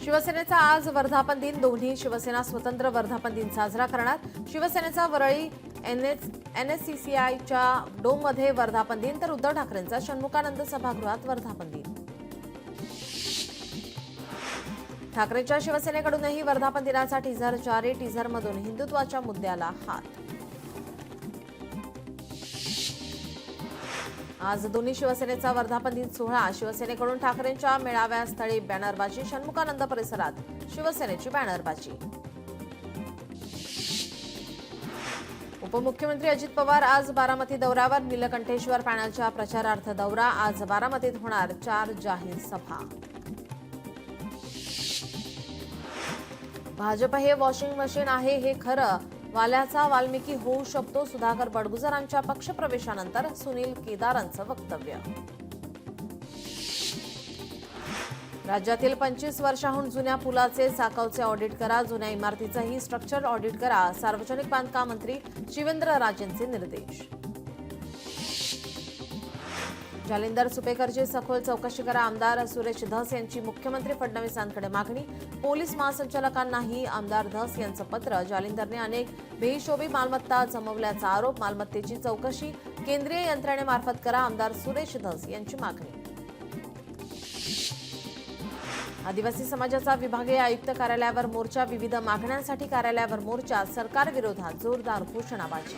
शिवसेनेचा आज वर्धापन दिन. दोन्ही शिवसेना स्वतंत्र वर्धापन दिन साजरा करणार. शिवसेनेचा वरळी NSCCIच्या डोममध्ये वर्धापन दिन, तर उद्धव ठाकरेंचा षण्मुखानंद सभागृहात वर्धापन दिन. ठाकरेंच्या शिवसेनेकडूनही वर्धापन दिनाचा टीझर जारी. टीझरमधून हिंदुत्वाच्या मुद्द्याला हात. आज दोन्ही शिवसेनेचा वर्धापन दिन सोहळा. शिवसेनेकडून ठाकरेंच्या मेळाव्यास्थळी बॅनरबाजी. षण्मुखानंद परिसरात शिवसेनेची बॅनरबाजी. उपमुख्यमंत्री अजित पवार आज बारामती दौऱ्यावर. नीलकंठेश्वर पॅनलच्या प्रचारार्थ दौरा. आज बारामतीत होणार 4 जाहीर सभा. भाजप हे वॉशिंग मशीन आहे हे खरं. वाल्याचा वाल्मिकी होऊ शकतो. सुधाकर बडगुजरांच्या पक्षप्रवेशानंतर सुनील केदारांचं वक्तव्य. राज्यातील 25 वर्षांहून जुन्या पुलाचे साकवचे ऑडिट करा. जुन्या इमारतीचंही स्ट्रक्चर ऑडिट करा. सार्वजनिक बांधकाम मंत्री शिवेंद्रराजेंचे निर्देश. जालिंदर सुपेकरची सखोल चौकशी करा. आमदार सुरेश धस यांची मुख्यमंत्री फडणवीसांकडे मागणी. पोलीस महासंचालकांनाही आमदार धस यांचं पत्र. जालिंदरने अनेक बेहिशोबी मालमत्ता जमवल्याचा आरोप. मालमत्तेची चौकशी केंद्रीय यंत्रणेमार्फत करा. आमदार सुरेश धस यांची मागणी. आदिवासी समाजाचा विभागीय आयुक्त कार्यालयावर मोर्चा. विविध मागण्यांसाठी कार्यालयावर मोर्चा. सरकारविरोधात जोरदार घोषणाबाजी.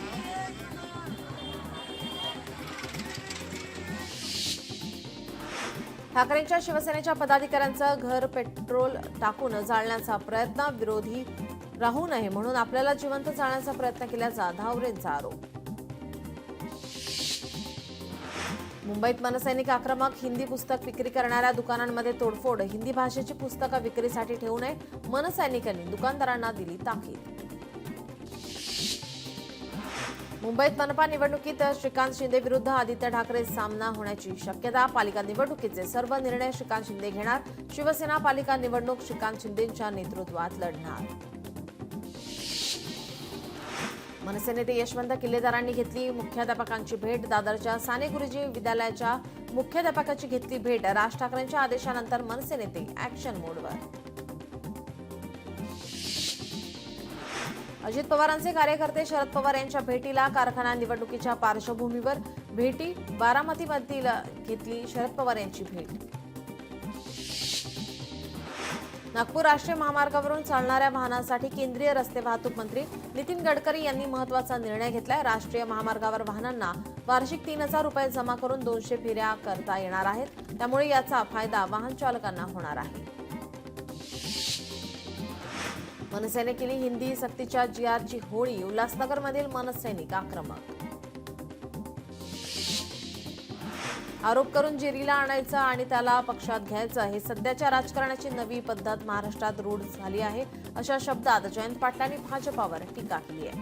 ठाकरेंच्या शिवसेनेच्या पदाधिकाऱ्यांचं घर पेट्रोल टाकून जाळण्याचा प्रयत्न. विरोधी राहू नये म्हणून आपल्याला जिवंत जाळण्याचा प्रयत्न केल्याचा धावरेंचा आरोप. मुंबईत मनसैनिक आक्रमक. हिंदी पुस्तक विक्री करणाऱ्या दुकानांमध्ये तोडफोड. हिंदी भाषेची पुस्तकं विक्रीसाठी ठेवू नये. मनसैनिकांनी दुकानदारांना दिली ताकीद. मुंबईत मनपा निवडणुकीत श्रीकांत शिंदे विरुद्ध आदित्य ठाकरे सामना होण्याची शक्यता. पालिका निवडणुकीचे सर्व निर्णय श्रीकांत शिंदे घेणार. शिवसेना पालिका निवडणूक श्रीकांत शिंदेंच्या नेतृत्वात लढणार. मनसे नेते यशवंत किल्लेदारांनी घेतली मुख्याध्यापकांची भेट. दादरच्या साने गुरुजी विद्यालयाच्या मुख्याध्यापकाची घेतली भेट. राज ठाकरेंच्या आदेशानंतर मनसे नेते ऍक्शन मोडवर. अजित पवारांचे कार्यकर्ते शरद पवार यांच्या भेटीला. कारखाना निवडणुकीच्या पार्श्वभूमीवर भेटी. बारामतीमधील घेतली शरद पवार यांची भेट. नागपूर राष्ट्रीय महामार्गावरून चालणाऱ्या वाहनांसाठी केंद्रीय रस्ते वाहतूक मंत्री नितीन गडकरी यांनी महत्त्वाचा निर्णय घेतलाय. राष्ट्रीय महामार्गावर वाहनांना वार्षिक 3,000 रुपये जमा करून 200 फेऱ्या करता येणार आहेत. त्यामुळे याचा फायदा वाहन चालकांना होणार आहे. मनसेने केली हिंदी सक्तीच्या GRची होळी. उल्हासनगरमधील मनसैनिक आक्रमक. आरोप करून जेरीला आणायचं आणि त्याला पक्षात घ्यायचं हे सध्याच्या राजकारणाची नवी पद्धत महाराष्ट्रात रूढ झाली आहे, अशा शब्दात जयंत पाटलांनी भाजपावर टीका केली आहे.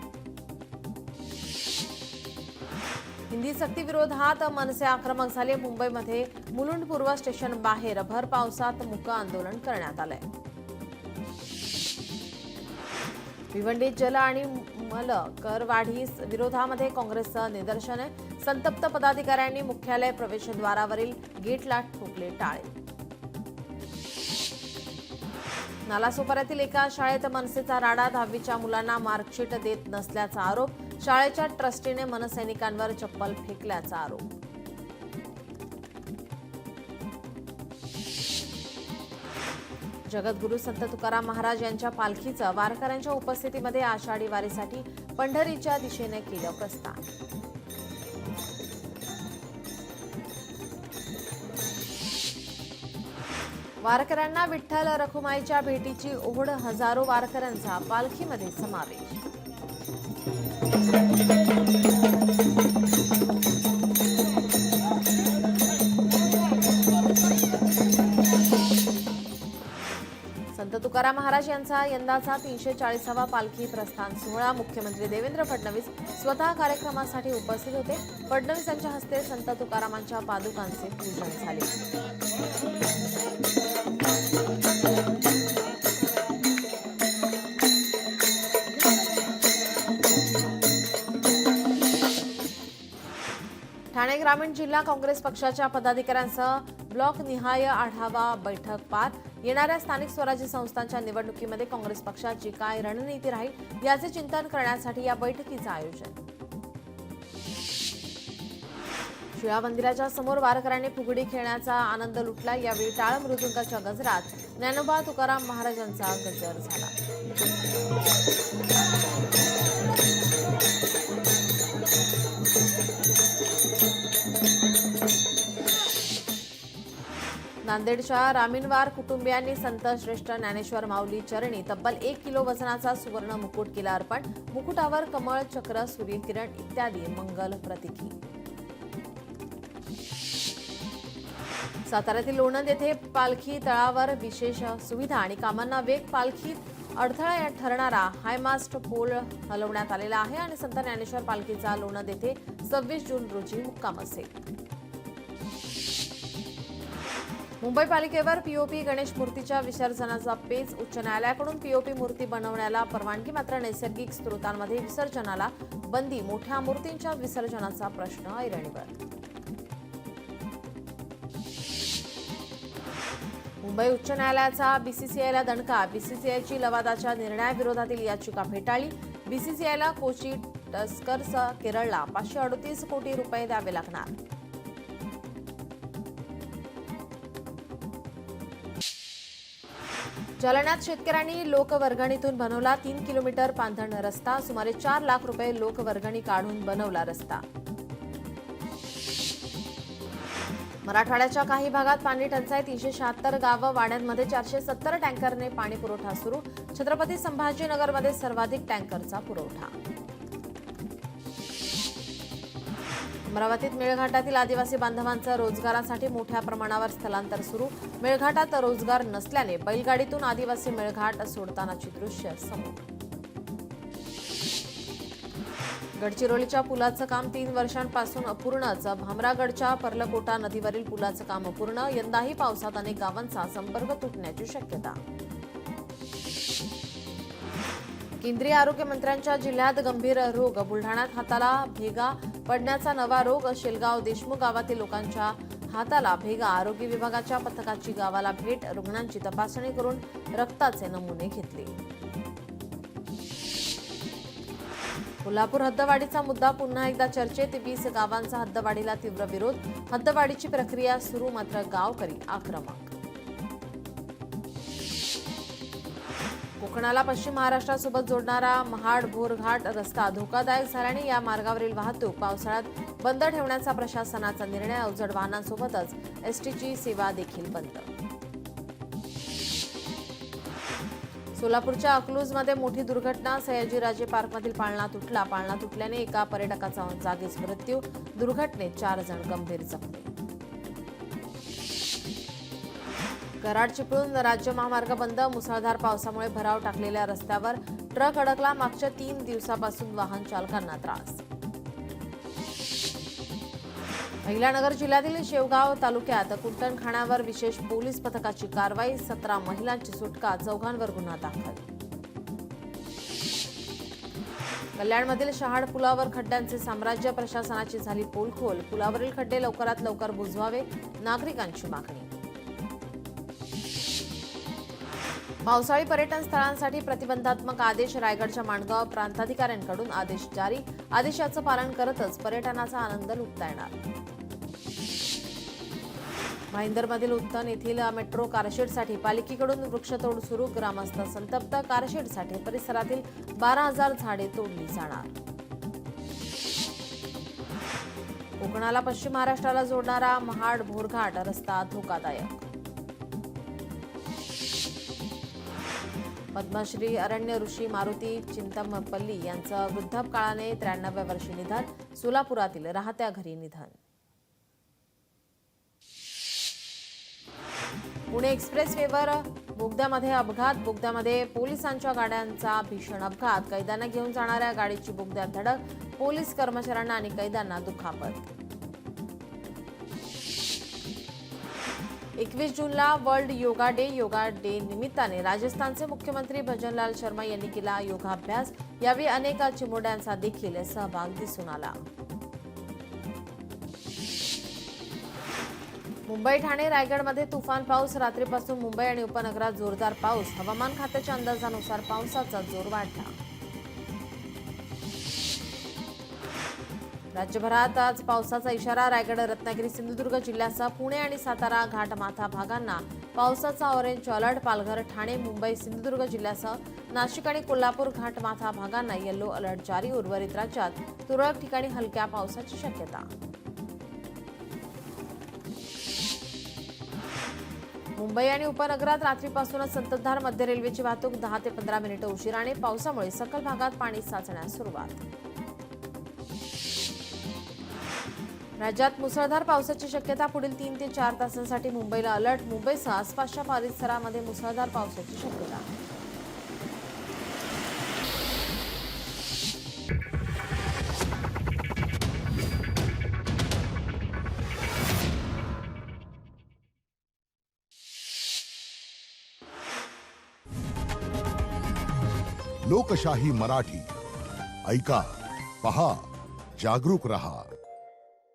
हिंदी सक्ती विरोधात मनसे आक्रमक झाले. मुंबईमध्ये मुलुंड पूर्व स्टेशन बाहेर भर पावसात मूक आंदोलन करण्यात आलंय. भिवंडीत जल आणि मल करवाढी विरोधामध्ये काँग्रेसचं निदर्शने. संतप्त पदाधिकाऱ्यांनी मुख्यालय प्रवेशद्वारावरील गेटला ठोकले टाळे. नालासोपाऱ्यातील एका शाळेत मनसेचा राडा. 10वीच्या मुलांना मार्कशीट देत नसल्याचा आरोप. शाळेच्या ट्रस्टीने मनसैनिकांवर चप्पल फेकल्याचा आरोप. जगद्गुरू संत तुकाराम महाराज यांच्या पालखीचं वारकऱ्यांच्या उपस्थितीमध्ये आषाढी वारीसाठी पंढरीच्या दिशेने केलं प्रस्थान. वारकऱ्यांना विठ्ठल रखुमाईच्या भेटीची ओढ. हजारो वारकऱ्यांचा पालखीमध्ये समावेश. संत तुकाराम महाराज यांचा यंदाचा 340वा पालखी प्रस्थान सोहळा. मुख्यमंत्री देवेंद्र फडणवीस स्वतः कार्यक्रमासाठी उपस्थित होते. फडणवीसांच्या हस्ते संत तुकारामांच्या पादुकांचे पूजन झाले. ठाणे ग्रामीण जिल्हा काँग्रेस पक्षाच्या पदाधिकाऱ्यांसह ब्लॉक निहाय आढावा बैठक पार. येणाऱ्या स्थानिक स्वराज्य संस्थांच्या निवडणुकीमध्ये काँग्रेस पक्षाची काय रणनीती राहील याचे चिंतन करण्यासाठी या बैठकीचं आयोजन. शिळा मंदिराच्या समोर वारकऱ्यांनी फुगडी खेळण्याचा आनंद लुटला. यावेळी टाळ मृदुंगाच्या गजरात ज्ञानोबा तुकाराम महाराजांचा गजर झाला. नांदेडच्या रामीनवार कुटुंबियांनी संत श्रेष्ठ ज्ञानेश्वर माऊली चरणी तब्बल 1 किलो वजनाचा सुवर्ण मुकुट केला अर्पण. मुकुटावर कमळ, चक्र, सूर्यकिरण इत्यादी मंगल प्रतीकी. साताऱ्यातील लोणंद येथे पालखी तळावर विशेष सुविधा आणि कामांना वेग. पालखीत अडथळा ठरणारा हायमास्ट पोल हलवण्यात आलेला आहे आणि संत ज्ञानेश्वर पालखीचा लोणंद येथे 26 जून रोजी मुक्काम असेल. मुंबई पालिकेवर पीओपी गणेश मूर्तीच्या विसर्जनाचा पेच. उच्च न्यायालयाकडून पीओपी मूर्ती बनवण्याला परवानगी, मात्र नैसर्गिक स्रोतांमध्ये विसर्जनाला बंदी. मोठ्या मूर्तींच्या विसर्जनाचा प्रश्न ऐरणीवर. मुंबई उच्च न्यायालयाचा बीसीसीआयला दणका. बीसीसीआयची लवादाच्या निर्णयाविरोधातील याचिका फेटाळली. बीसीसीआयला कोची टस्कर्स केरळला 538 कोटी रुपये द्यावे लागणार. जालन्यात शेतकऱ्यांनी लोकवर्गणीतून बनवला 3 किलोमीटर पांधण रस्ता. सुमारे 4 लाख रुपये लोकवर्गणी काढून बनवला रस्ता. मराठवाड्याच्या काही भागात पाणी टंचाई. 376 गावं, वाड्यांमध्ये 470 टँकरने पाणी पुरवठा सुरू. छत्रपती संभाजीनगरमध्ये सर्वाधिक टँकरचा पुरवठा. अमरावतीत मेळघाटातील आदिवासी बांधवांचं रोजगारासाठी मोठ्या प्रमाणावर स्थलांतर सुरू. मेळघाटात रोजगार नसल्याने बैलगाडीतून आदिवासी मेळघाट सोडतानाची दृश्य समोर. गडचिरोलीच्या पुलाचं काम 3 वर्षांपासून अपूर्णच. भामरागडच्या पर्लकोटा नदीवरील पुलाचं काम अपूर्ण. यंदाही पावसात अनेक गावांचा संपर्क तुटण्याची शक्यता. केंद्रीय आरोग्य मंत्र्यांच्या जिल्ह्यात गंभीर रोग. बुलढाण्यात हाताला भेगा पडण्याचा नवा रोग. शेलगाव देशमुख गावातील लोकांच्या हाताला भेगा. आरोग्य विभागाच्या पथकाची गावाला भेट. रुग्णांची तपासणी करून रक्ताचे नमुने घेतले. कोल्हापूर हद्दवाढीचा मुद्दा पुन्हा एकदा चर्चेत. 20 गावांचा हद्दवाढीला तीव्र विरोध. हद्दवाढीची प्रक्रिया सुरू, मात्र गावकरी आक्रमक. कोकणाला पश्चिम महाराष्ट्रासोबत जोडणारा महाड बोरघाट रस्ता धोकादायक झाल्याने या मार्गावरील वाहतूक पावसाळ्यात बंद ठेवण्याचा प्रशासनाचा निर्णय. अवजड वाहनांसोबतच एसटीची सेवा देखील बंद. सोलापूरच्या अकलूजमध्ये मोठी दुर्घटना. सयाजीराजे पार्कमधील पाळणा तुटला. पाळणा तुटल्याने एका पर्यटकाचा जागीच मृत्यू. दुर्घटनेत 4 जण गंभीर जखमी. कराड चिपळूण राज्य महामार्ग बंद. मुसळधार पावसामुळे भराव टाकलेल्या रस्त्यावर ट्रक अडकला. मागच्या 3 दिवसापासून वाहन चालकांना त्रास. अहिल्यानगर जिल्ह्यातील शेवगाव तालुक्यात कुंटणखाण्यावर विशेष पोलीस पथकाची कारवाई. 17 महिलांची सुटका. 4 गुन्हा दाखल. कल्याणमधील शहाड पुलावर खड्ड्यांचे साम्राज्य. प्रशासनाची झाली पोलखोल. पुलावरील खड्डे लवकरात लवकर बुजवावे, नागरिकांची मागणी. पावसाळी पर्यटन स्थळांसाठी प्रतिबंधात्मक आदेश. रायगडच्या माणगाव प्रांताधिकाऱ्यांकडून आदेश जारी. आदेशाचं पालन करतच पर्यटनाचा आनंद लुटता येणार. भाईंदरमधील उत्तन येथील मेट्रो कारशेडसाठी पालिकेकडून वृक्षतोड सुरू. ग्रामस्थ संतप्त. कारशेडसाठी परिसरातील 12,000 झाडे तोडली जाणार. कोकणाला पश्चिम महाराष्ट्राला जोडणारा महाड बोरघाट रस्ता धोकादायक. पद्मश्री अरण्य ऋषी मारुती चिंतमपल्ली यांचं वृद्धापकाळाने 93व्या वर्षी निधन. सोलापुरातील राहत्या घरी निधन. पुणे एक्सप्रेसवेवर बोगद्यामध्ये अपघात. बोगद्यामध्ये पोलिसांच्या गाड्यांचा भीषण अपघात. कैद्यांना घेऊन जाणाऱ्या गाडीची बोगद्यात धडक. पोलीस कर्मचाऱ्यांना आणि कैद्यांना दुखापत. 21 जूनला world yoga day. Yoga day निमित्ताने राजस्थानचे मुख्यमंत्री भजनलाल शर्मा यांनी केला योगाभ्यास. यावेळी अनेक चिमुरड्यांचा देखील सहभाग दिसून आला. मुंबई ठाणे रायगडमध्ये तुफान पाऊस. रात्रीपासून मुंबई आणि उपनगरात जोरदार पाऊस. हवामान खात्याच्या अंदाजानुसार पावसाचा जोर वाढला. राज्यभरात आज पावसाचा इशारा. रायगड, रत्नागिरी, सिंधुदुर्ग जिल्ह्यासह पुणे आणि सातारा घाटमाथा भागांना पावसाचा ऑरेंज अलर्ट. पालघर, ठाणे, मुंबई, सिंधुदुर्ग जिल्ह्यासह नाशिक आणि कोल्हापूर घाटमाथा भागांना येलो अलर्ट जारी. उर्वरित राज्यात तुरळक ठिकाणी हलक्या पावसाची शक्यता. मुंबई आणि उपनगरात रात्रीपासूनच संततधार मध्य रेल्वेची वाहतूक 10 ते 15 मिनिटं उशिराने. पावसामुळे सखल भागात पाणी साचण्यास सुरुवात. राज्यात मुसळधार पावसाची शक्यता. पुढील 3 ते 4 तासांसाठी मुंबईला अलर्ट. मुंबईसह आसपासच्या परिसरामध्ये मुसळधार पावसाची शक्यता. लोकशाही मराठी ऐका, पहा, जागरूक रहा.